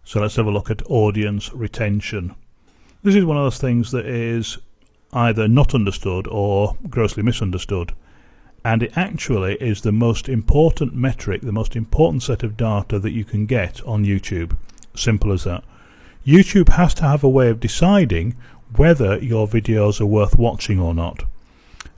So let's have a look at audience retention. This is one of those things that is either not understood or grossly misunderstood. And it actually is the most important metric, the most important set of data that you can get on YouTube. Simple as that. YouTube has to have a way of deciding whether your videos are worth watching or not.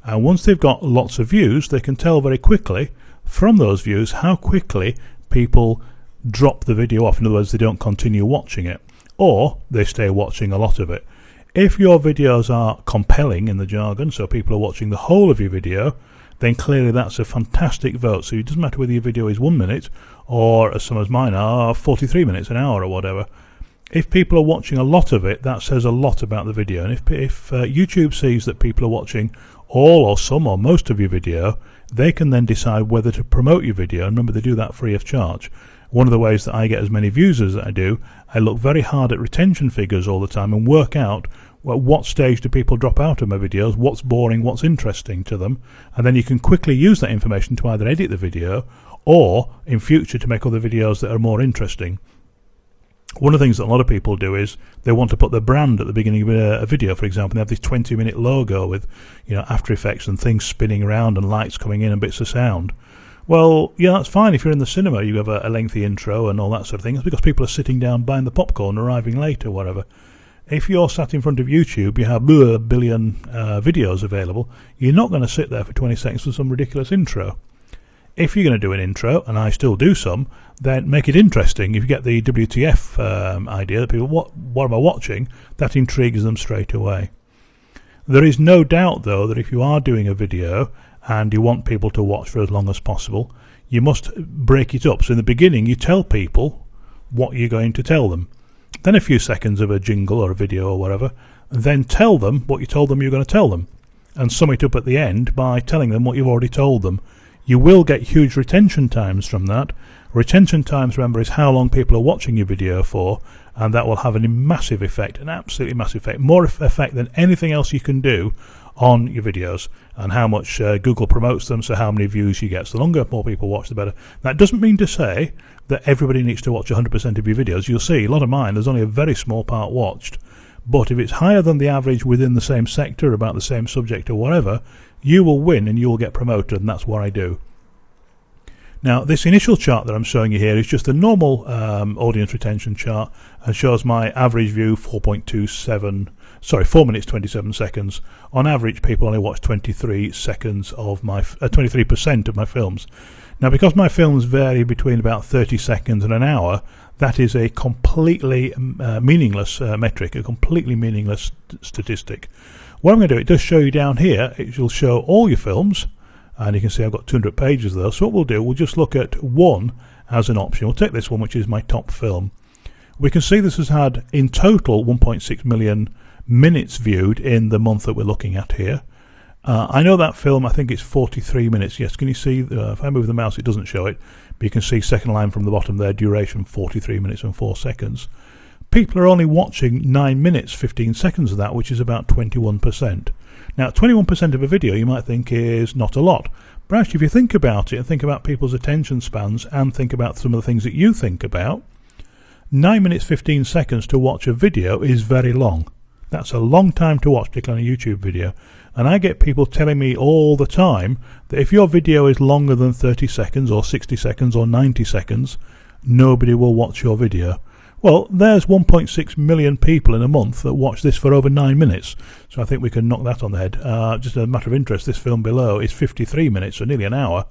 And once they've got lots of views, they can tell very quickly from those views how quickly people drop the video off. In other words, they don't continue watching it, or they stay watching a lot of it. If your videos are compelling in the jargon, so people are watching the whole of your video, then clearly that's a fantastic vote. So it doesn't matter whether your video is 1 minute or, as some of mine are, 43 minutes, an hour or whatever. If people are watching a lot of it, that says a lot about the video. And if YouTube sees that people are watching all or some or most of your video, they can then decide whether to promote your video. And remember, they do that free of charge. One of the ways that I get as many views as I do, I look very hard at retention figures all the time and work out what stage do people drop out of my videos, what's boring, what's interesting to them, and then you can quickly use that information to either edit the video or in future to make other videos that are more interesting. One of the things that a lot of people do is they want to put their brand at the beginning of a video. For example, they have this 20-minute logo with, After Effects and things spinning around and lights coming in and bits of sound. Well, yeah, that's fine if you're in the cinema, you have a lengthy intro and all that sort of thing. It's because people are sitting down buying the popcorn, arriving late or whatever. If you're sat in front of YouTube, you have a billion videos available, you're not going to sit there for 20 seconds for some ridiculous intro. If you're going to do an intro, and I still do some, then make it interesting. If you get the WTF idea that people, what am I watching, that intrigues them straight away. There is no doubt, though, that if you are doing a video and you want people to watch for as long as possible, you must break it up. So in the beginning, you tell people what you're going to tell them. Then a few seconds of a jingle or a video or whatever, and then tell them what you told them you're going to tell them, and sum it up at the end by telling them what you've already told them. You will get huge retention times from that. Retention times, remember, is how long people are watching your video for, and that will have a massive effect, an absolutely massive effect, more effect than anything else you can do on your videos, and how much Google promotes them, so how many views you get. So the longer more people watch, the better. That doesn't mean to say that everybody needs to watch 100% of your videos. You'll see a lot of mine, there's only a very small part watched, but if it's higher than the average within the same sector, about the same subject or whatever, you will win and you will get promoted, and that's what I do. Now, this initial chart that I'm showing you here is just a normal audience retention chart, and shows my average view 4 minutes 27 seconds. On average, people only watch 23% of my films. Now, because my films vary between about 30 seconds and an hour, that is a completely meaningless metric, a completely meaningless statistic. What I'm going to do, it does show you down here, it will show all your films, and you can see I've got 200 pages there. So what we'll do, we'll just look at one as an option. We'll take this one, which is my top film. We can see this has had in total 1.6 million minutes viewed in the month that we're looking at here. I know that film, I think it's 43 minutes. Yes, can you see, if I move the mouse it doesn't show it, but you can see second line from the bottom there, duration 43 minutes and 4 seconds. People are only watching 9 minutes 15 seconds of that, which is about 21%. Now, 21% of a video you might think is not a lot, but actually if you think about it and think about people's attention spans and think about some of the things that you think about, 9 minutes 15 seconds to watch a video is very long. That's a long time to watch, particularly on a YouTube video. And I get people telling me all the time that if your video is longer than 30 seconds or 60 seconds or 90 seconds, nobody will watch your video. Well, there's 1.6 million people in a month that watch this for over 9 minutes. So I think we can knock that on the head. Just a matter of interest, this film below is 53 minutes, so nearly an hour.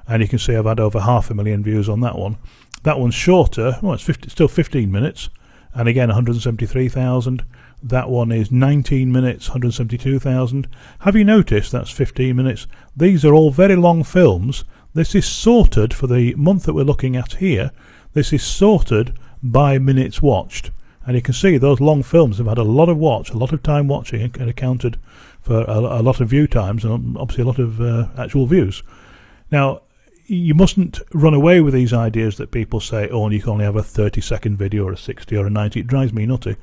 And you can see I've had over 500,000 views on that one. That one's shorter. Well, it's still 15 minutes. And again, 173,000. That one is 19 minutes, 172,000. Have you noticed that's 15 minutes? These are all very long films. This is sorted for the month that we're looking at here. This is sorted by minutes watched. And you can see those long films have had a lot of watch, a lot of time watching, and accounted for a lot of view times and obviously a lot of actual views. Now, you mustn't run away with these ideas that people say, oh, and you can only have a 30-second video or a 60 or a 90. It drives me nutty.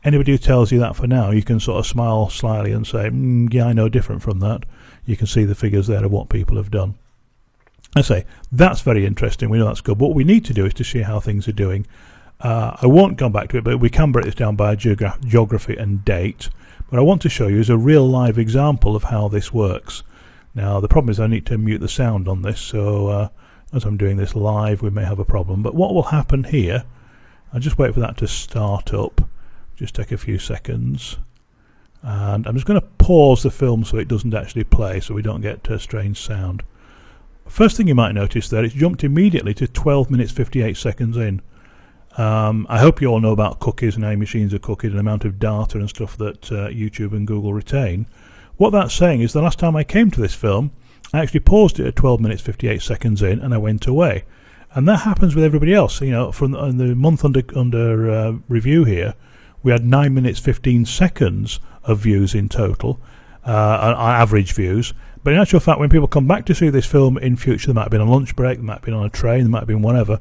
Anybody who tells you that for now, you can sort of smile slyly and say, yeah, I know different from that. You can see the figures there of what people have done. I say, that's very interesting. We know that's good. What we need to do is to see how things are doing. I won't come back to it, but we can break this down by geography and date. What I want to show you is a real live example of how this works. Now the problem is I need to mute the sound on this, so as I'm doing this live we may have a problem. But what will happen here, I'll just wait for that to start up, just take a few seconds, and I'm just going to pause the film so it doesn't actually play, so we don't get strange sound. First thing you might notice there, it's jumped immediately to 12 minutes 58 seconds in. I hope you all know about cookies and how machines are cookied and the amount of data and stuff that YouTube and Google retain. What that's saying is the last time I came to this film, I actually paused it at 12 minutes 58 seconds in and I went away. And that happens with everybody else. You know, from the month under review here, we had 9 minutes 15 seconds of views in total, average views. But in actual fact, when people come back to see this film in future, they might have been on lunch break, they might have been on a train, they might have been whatever,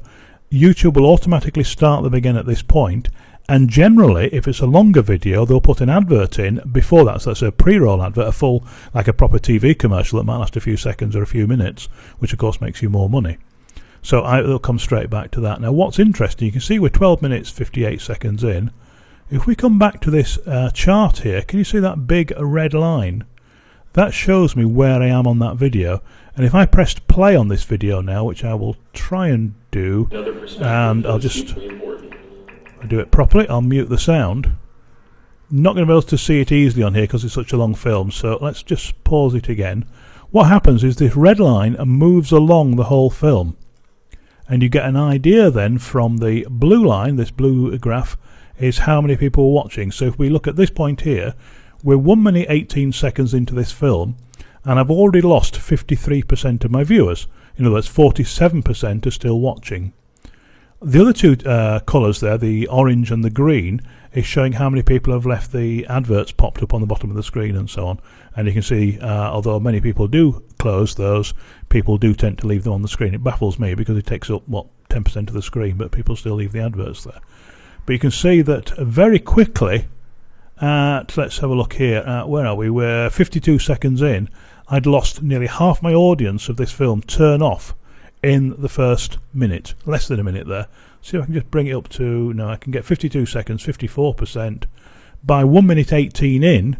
YouTube will automatically start them again at this point, and generally if it's a longer video they'll put an advert in before that, so that's a pre-roll advert, a full, like a proper TV commercial that might last a few seconds or a few minutes, which of course makes you more money. So it'll come straight back to that. Now what's interesting, you can see we're 12 minutes 58 seconds in. If we come back to this chart here, can you see that big red line? That shows me where I am on that video, and if I pressed play on this video now, which I will try and do, and I'll just do it properly, I'll mute the sound. Not going to be able to see it easily on here because it's such a long film, so let's just pause it again. What happens is this red line moves along the whole film, and you get an idea then from the blue line, this blue graph, is how many people are watching. So if we look at this point here, we're 1 minute 18 seconds into this film, and I've already lost 53% of my viewers. In other words, 47% are still watching. The other two colours there, the orange and the green, is showing how many people have left the adverts popped up on the bottom of the screen and so on. And you can see, although many people do close those, people do tend to leave them on the screen. It baffles me because it takes up, 10% of the screen, but people still leave the adverts there. But you can see that very quickly, let's have a look here, where are we? We're 52 seconds in. I'd lost nearly half my audience of this film turn off in the first minute, less than a minute there. See if I can just bring it up to, no, I can get 52 seconds, 54%. By 1 minute 18 in,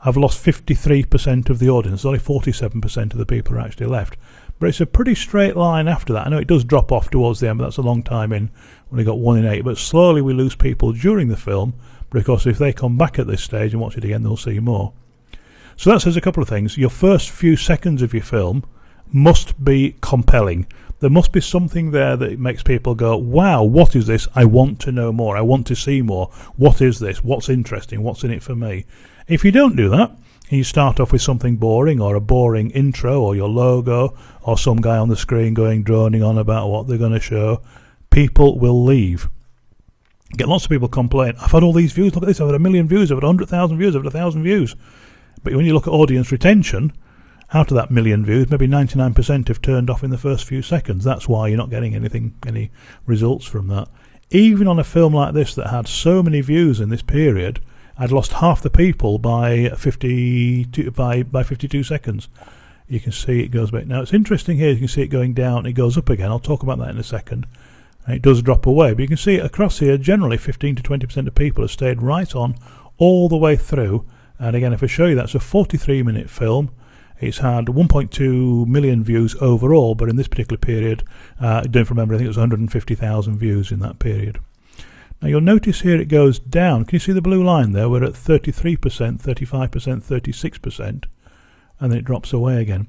I've lost 53% of the audience. Only 47% of the people are actually left. But it's a pretty straight line after that. I know it does drop off towards the end, but that's a long time in when we got 1 in 8. But slowly we lose people during the film, because if they come back at this stage and watch it again, they'll see more. So that says a couple of things. Your first few seconds of your film must be compelling. There must be something there that makes people go, wow, what is this? I want to know more. I want to see more. What is this? What's interesting? What's in it for me? If you don't do that, and you start off with something boring, or a boring intro, or your logo, or some guy on the screen droning on about what they're going to show, people will leave. Get lots of people complain, I've had all these views, look at this, I've had 1 million views, I've had 100,000 views, I've had 1,000 views. But when you look at audience retention, out of that 1 million views, maybe 99% have turned off in the first few seconds. That's why you're not getting any results from that. Even on a film like this that had so many views in this period, I'd lost half the people by 52 seconds. You can see it goes back. Now it's interesting here, you can see it going down, it goes up again. I'll talk about that in a second. And it does drop away, but you can see across here generally 15 to 20% of people have stayed right on all the way through. And again, if I show you, that's a 43-minute film. It's had 1.2 million views overall, but in this particular period, don't remember, I think it was 150,000 views in that period. Now you'll notice here it goes down. Can you see the blue line there? We're at 33%, 35%, 36%, and then it drops away again.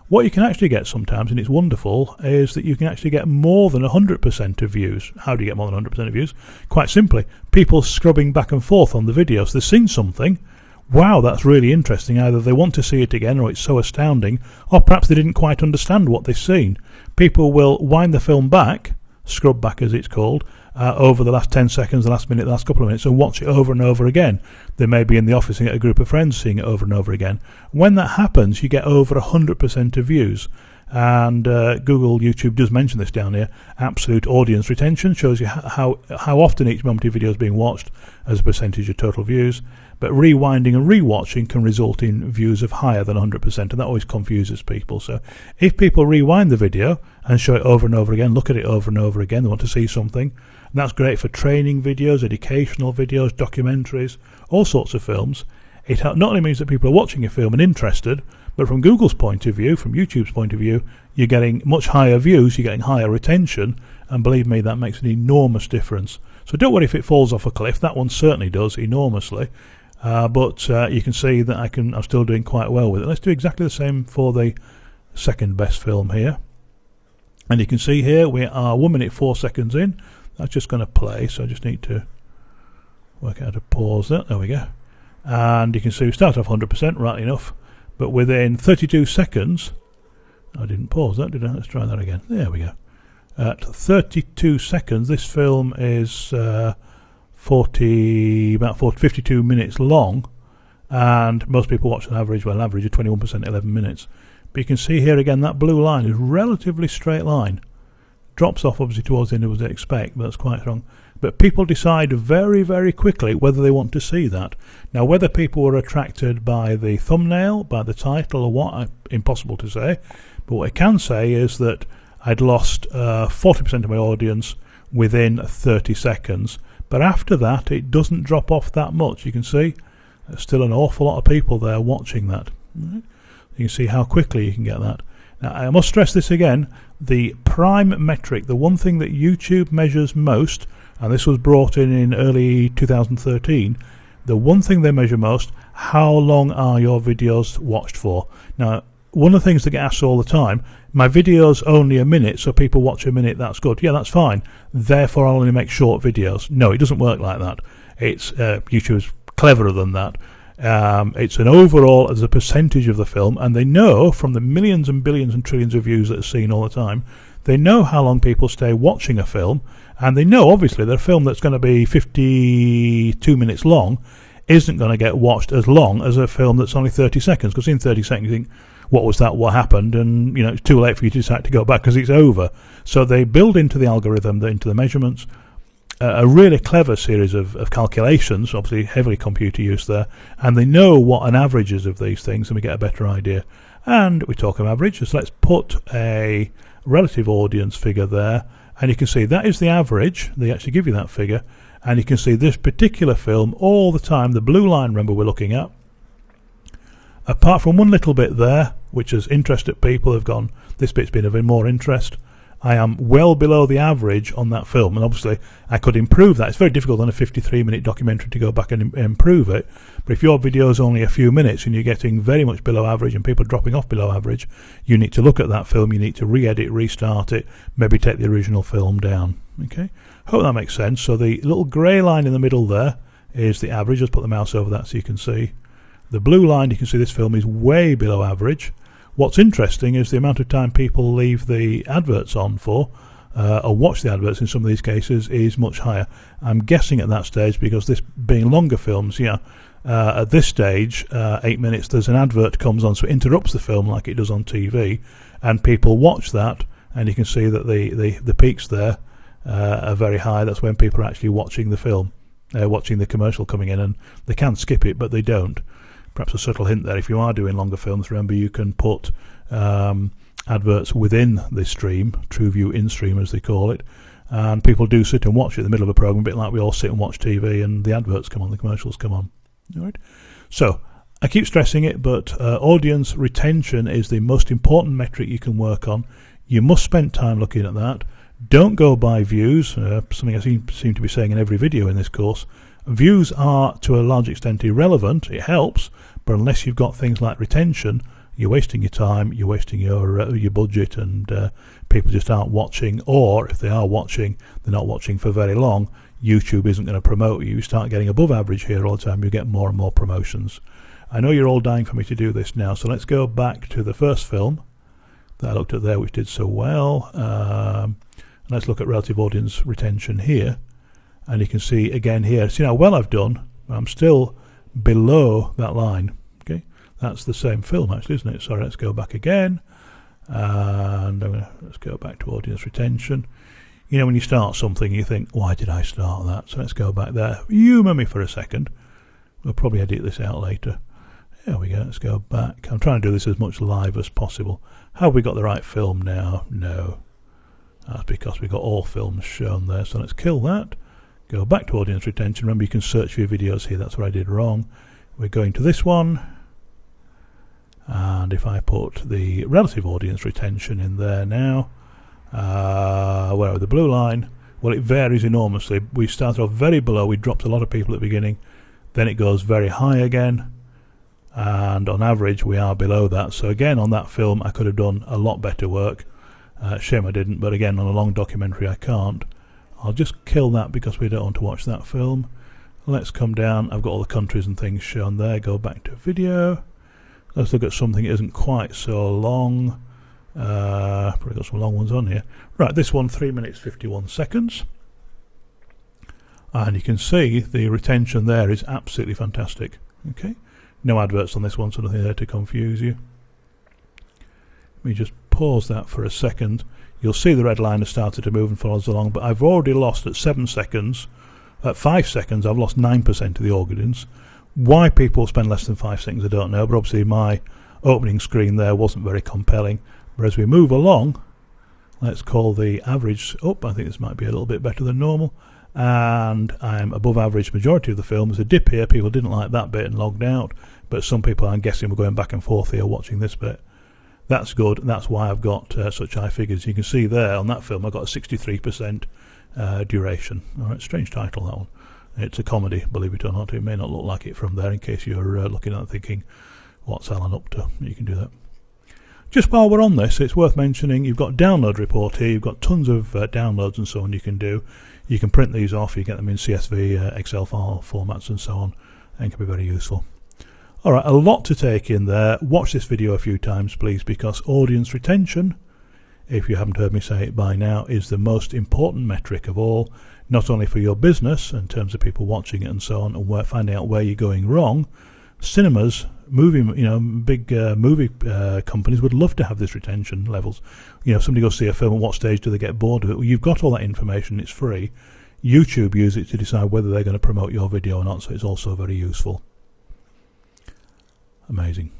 What you can actually get sometimes, and it's wonderful, is that you can actually get more than 100% of views. How do you get more than 100% of views? Quite simply, people scrubbing back and forth on the videos. They've seen something, wow, that's really interesting. Either they want to see it again, or it's so astounding, or perhaps they didn't quite understand what they've seen. People will wind the film back, scrub back as it's called, over the last 10 seconds, the last minute, the last couple of minutes, and watch it over and over again. They may be in the office and get a group of friends seeing it over and over again. When that happens, you get over 100% of views. And Google, YouTube does mention this down here. Absolute audience retention shows you how often each moment of video is being watched as a percentage of total views. But rewinding and rewatching can result in views of higher than 100%, and that always confuses people. So if people rewind the video and show it over and over again, look at it over and over again, they want to see something, and that's great for training videos, educational videos, documentaries, all sorts of films. It not only means that people are watching a film and interested, but from Google's point of view, from YouTube's point of view, you're getting much higher views, you're getting higher retention, and believe me, that makes an enormous difference. So don't worry if it falls off a cliff. That one certainly does enormously. But you can see that I'm still doing quite well with it. Let's do exactly the same for the second best film here. And you can see here we are 1 minute 4 seconds in. That's just going to play, so I just need to work out how to pause that. There we go. And you can see we start off 100%, right enough. But within 32 seconds, I didn't pause that, did I? Let's try that again. There we go. At 32 seconds, this film is about 52 minutes long, and most people watch an average of 21%, 11 minutes. But you can see here again that blue line is relatively straight line. Drops off obviously towards the end as they expect, but that's quite strong. But people decide very, very quickly whether they want to see that. Now, whether people were attracted by the thumbnail, by the title, or what, impossible to say. But what I can say is that I'd lost 40% of my audience within 30 seconds. But after that, it doesn't drop off that much. You can see there's still an awful lot of people there watching that. You can see how quickly you can get that. Now, I must stress this again. The prime metric, the one thing that YouTube measures most, and this was brought in early 2013, the one thing they measure most, how long are your videos watched for? Now, one of the things that get asked all the time, my video's only a minute, so people watch a minute, that's good. Yeah, that's fine. Therefore, I'll only make short videos. No, it doesn't work like that. It's YouTube's cleverer than that. It's an overall as a percentage of the film, and they know from the millions and billions and trillions of views that are seen all the time, they know how long people stay watching a film, and they know obviously that a film that's going to be 52 minutes long isn't going to get watched as long as a film that's only 30 seconds, because in 30 seconds you think, what was that, what happened, and it's too late for you to decide to go back because it's over. So they build into the algorithm, into the measurements, a really clever series of calculations, obviously heavily computer use there, and they know what an average is of these things, and we get a better idea. And we talk of averages, so let's put a relative audience figure there, and you can see that is the average. They actually give you that figure, and you can see this particular film all the time, the blue line, remember, we're looking at, apart from one little bit there, which has interested people, have gone, this bit's been of more interest, I am well below the average on that film, and obviously I could improve that. It's very difficult on a 53-minute documentary to go back and improve it, but if your video is only a few minutes and you're getting very much below average and people are dropping off below average, you need to look at that film, you need to re-edit, restart it, maybe take the original film down. Okay, hope that makes sense. So the little grey line in the middle there is the average. Just put the mouse over that so you can see. The blue line, you can see this film is way below average. What's interesting is the amount of time people leave the adverts on for, or watch the adverts in some of these cases, is much higher. I'm guessing at that stage, because this being longer films, at this stage, 8 minutes, there's an advert comes on, so it interrupts the film like it does on TV, and people watch that, and you can see that the peaks there are very high. That's when people are actually watching the film, watching the commercial coming in, and they can skip it, but they don't. Perhaps a subtle hint there, if you are doing longer films, remember you can put adverts within the stream, TrueView in-stream as they call it, and people do sit and watch it in the middle of a program, a bit like we all sit and watch TV and the adverts come on, the commercials come on. All right. So I keep stressing it, but audience retention is the most important metric you can work on. You must spend time looking at that. Don't go by views, something I seem to be saying in every video in this course. Views are to a large extent irrelevant. It helps, but unless you've got things like retention, you're wasting your time, you're wasting your budget, and people just aren't watching, or if they are watching, they're not watching for very long. YouTube isn't going to promote you. You start getting above average here all the time, you get more and more promotions. I know you're all dying for me to do this now, so let's go back to the first film that I looked at there, which did so well. Let's look at relative audience retention here. And you can see again here, see how well I've done. I'm still below that line. Okay, that's the same film actually, isn't it? Sorry, let's go back again. And let's go back to audience retention. You know, when you start something, you think, why did I start that? So let's go back there. Humour me for a second. We'll probably edit this out later. There we go. Let's go back. I'm trying to do this as much live as possible. Have we got the right film now? No. That's because we've got all films shown there. So let's kill that. Go back to audience retention. Remember, you can search for your videos here. That's what I did wrong. We're going to this one. And if I put the relative audience retention in there now, where are the blue line? Well, it varies enormously. We started off very below. We dropped a lot of people at the beginning. Then it goes very high again. And on average, we are below that. So again, on that film, I could have done a lot better work. Shame I didn't. But again, on a long documentary, I can't. I'll just kill that because we don't want to watch that film. Let's come down. I've got all the countries and things shown there. Go back to video. Let's look at something that isn't quite so long. Probably got some long ones on here. Right, this one, 3 minutes 51 seconds. And you can see the retention there is absolutely fantastic. Okay, no adverts on this one, so nothing there to confuse you. Let me just pause that for a second. You'll see the red line has started to move and follows along, but I've already lost at 7 seconds. At 5 seconds, I've lost 9% of the audience. Why people spend less than 5 seconds, I don't know, but obviously my opening screen there wasn't very compelling. But as we move along, let's call the average up. I think this might be a little bit better than normal. And I'm above average majority of the film. There's a dip here. People didn't like that bit and logged out. But some people, I'm guessing, were going back and forth here watching this bit. That's good. That's why I've got such high figures. You can see there on that film, I've got a 63% duration. All right, strange title, that one. It's a comedy, believe it or not. It may not look like it from there, in case you're looking at it thinking, what's Alan up to? You can do that. Just while we're on this, it's worth mentioning you've got download report here. You've got tons of downloads and so on you can do. You can print these off. You get them in CSV, Excel file formats and so on, and can be very useful. All right, a lot to take in there. Watch this video a few times, please, because audience retention, if you haven't heard me say it by now, is the most important metric of all. Not only for your business in terms of people watching it and so on, and finding out where you're going wrong. Cinemas, big movie companies would love to have this retention levels. You know, if somebody goes to see a film, at what stage do they get bored of it? Well, you've got all that information. It's free. YouTube use it to decide whether they're going to promote your video or not, so it's also very useful. Amazing.